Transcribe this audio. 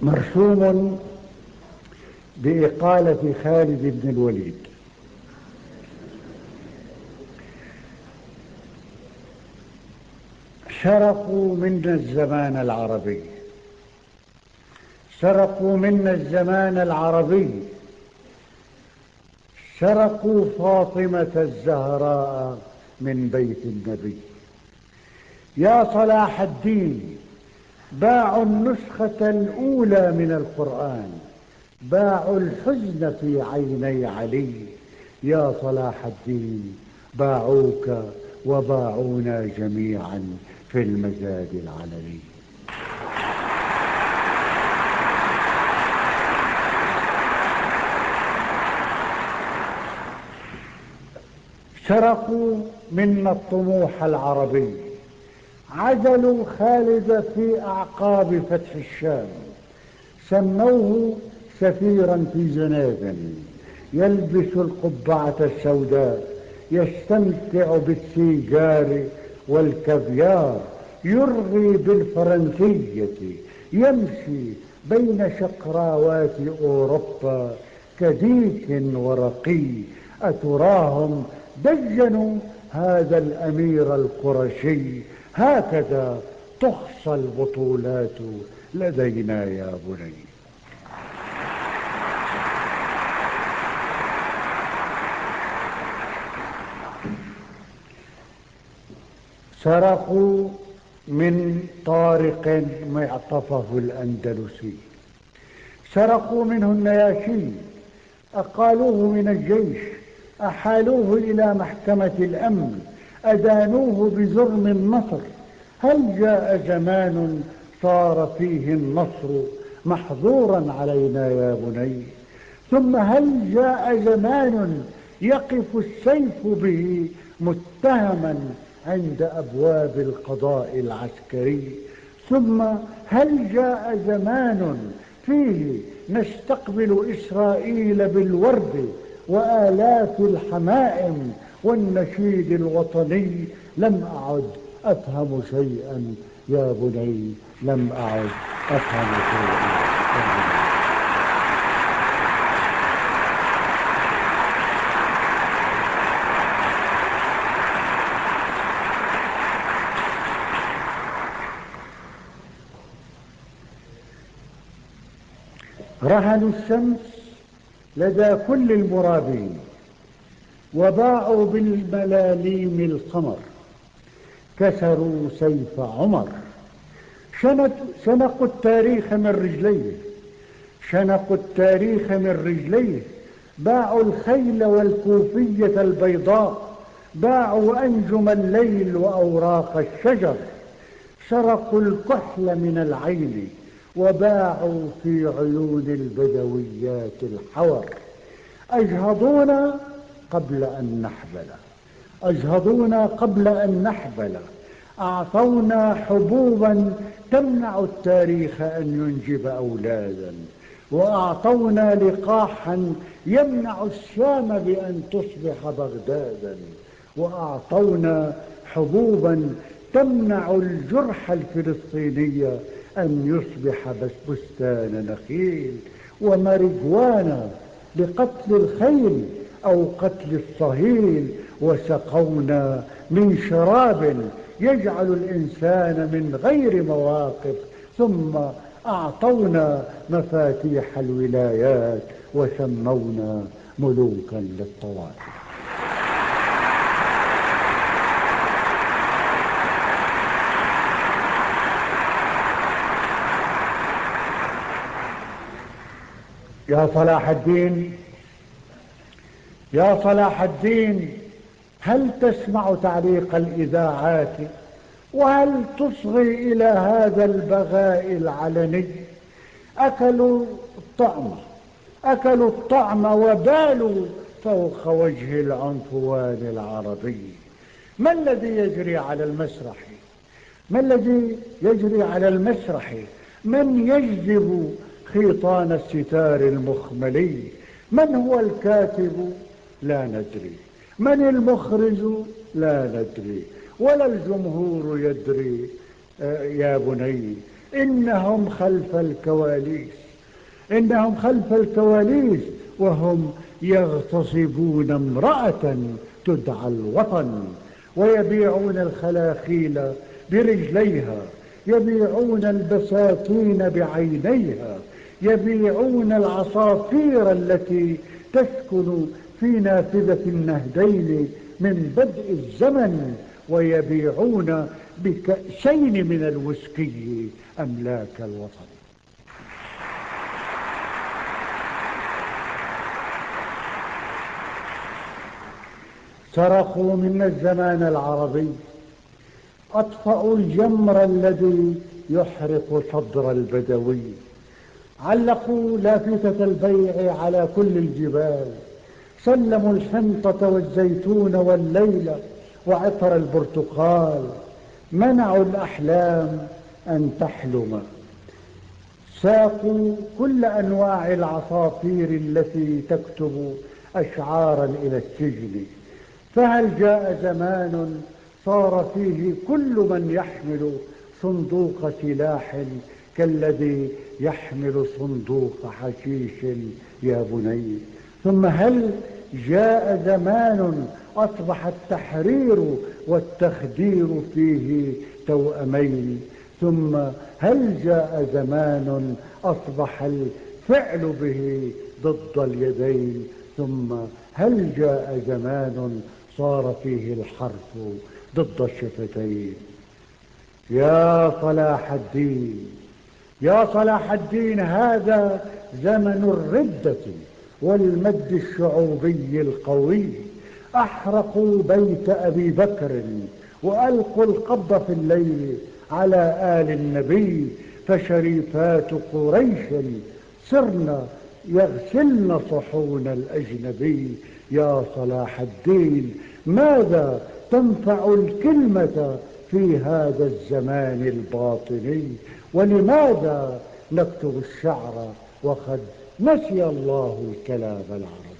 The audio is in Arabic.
مرسوم بإقالة خالد بن الوليد. سرقوا منا الزمان العربي، سرقوا منا الزمان العربي، سرقوا فاطمة الزهراء من بيت النبي. يا صلاح الدين، باعوا النسخة الأولى من القرآن، باعوا الحزن في عيني علي. يا صلاح الدين، باعوك وباعونا جميعا في المزاد العلني. سرقوا منا الطموح العربي، عزلوا خالد في أعقاب فتح الشام، سموه سفيرا في جنيف، يلبس القبعة السوداء، يستمتع بالسيجار والكافيار، يرغي بالفرنسية، يمشي بين شقراوات أوروبا كديك ورقي. أتراهم دجنوا هذا الأمير القرشي؟ هكذا تحصى البطولات لدينا يا بني. سرقوا من طارق معطفه الأندلسي، سرقوا منه النياشي، أقالوه من الجيش، أحالوه إلى محكمة الأمن، أدانوه بجرم النصر. هل جاء زمان صار فيه النصر محظورا علينا يا بني؟ ثم هل جاء زمان يقف السيف به متهما عند أبواب القضاء العسكري؟ ثم هل جاء زمان فيه نستقبل إسرائيل بالورد وآلاف الحمائم والنشيد الوطني؟ لم أعد أفهم شيئا يا بني، لم أعد أفهم شيئا. رهنوا الشمس لدى كل المرابين، وباعوا بالملاليم القمر، كسروا سيف عمر، شنقوا التاريخ من رجليه، شنقوا التاريخ من رجليه، باعوا الخيل والكوفية البيضاء، باعوا أنجم الليل وأوراق الشجر، سرقوا الكحل من العين، وباعوا في عيون البدويات الحور. أجهضونا قبل أن نحبل، أجهضونا قبل أن نحبل، أعطونا حبوبا تمنع التاريخ أن ينجب أولادا، وأعطونا لقاحا يمنع الشام بأن تصبح بغدادا، وأعطونا حبوبا تمنع الجرح الفلسطيني أن يصبح بستان نخيل، ومارجوانا لقتل الخيل أو قتل الصهيل، وسقونا من شراب يجعل الإنسان من غير مواقف، ثم أعطونا مفاتيح الولايات وسمونا ملوكا للطوائف. يا صلاح الدين، يا صلاح الدين، هل تسمع تعليق الإذاعات؟ وهل تصغي إلى هذا البغاء العلني؟ أكلوا الطعم، أكلوا الطعم وبالوا فوق وجه العنفوان العربي. ما الذي يجري على المسرح؟ ما الذي يجري على المسرح؟ من يجذب خيطان الستار المخملي؟ من هو الكاتب؟ لا ندري. من المخرج؟ لا ندري، ولا الجمهور يدري يا بني. إنهم خلف الكواليس، إنهم خلف الكواليس وهم يغتصبون امرأة تدعى الوطن، ويبيعون الخلاخيل برجليها، يبيعون البساتين بعينيها، يبيعون العصافير التي تسكن في نافذة النهدين من بدء الزمن، ويبيعون بكأسين من الوسكي أملاك الوطن. سرقوا منا الزمان العربي، أطفأوا الجمر الذي يحرق صدر البدوي، علقوا لافتة البيع على كل الجبال، سلموا الحنطة والزيتون والليلة وعطر البرتقال، منعوا الأحلام أن تحلم، ساقوا كل أنواع العصافير التي تكتب أشعارا إلى السجن. فهل جاء زمان صار فيه كل من يحمل صندوق سلاح كالذي يحمل صندوق حشيش يا بني؟ ثم هل جاء زمان أصبح التحرير والتخدير فيه توأمين؟ ثم هل جاء زمان أصبح الفعل به ضد اليدين؟ ثم هل جاء زمان صار فيه الحرف ضد الشفتين؟ يا صلاح الدين، يا صلاح الدين، هذا زمن الردة والمد الشعوبي القوي. أحرقوا بيت أبي بكر وألقوا القبض في الليل على آل النبي، فشريفات قريش صرنا يغسلن صحون الأجنبي. يا صلاح الدين، ماذا تنفع الكلمة في هذا الزمان الباطني؟ ولماذا نكتب الشعر وقد نسي الله الكلام العربي؟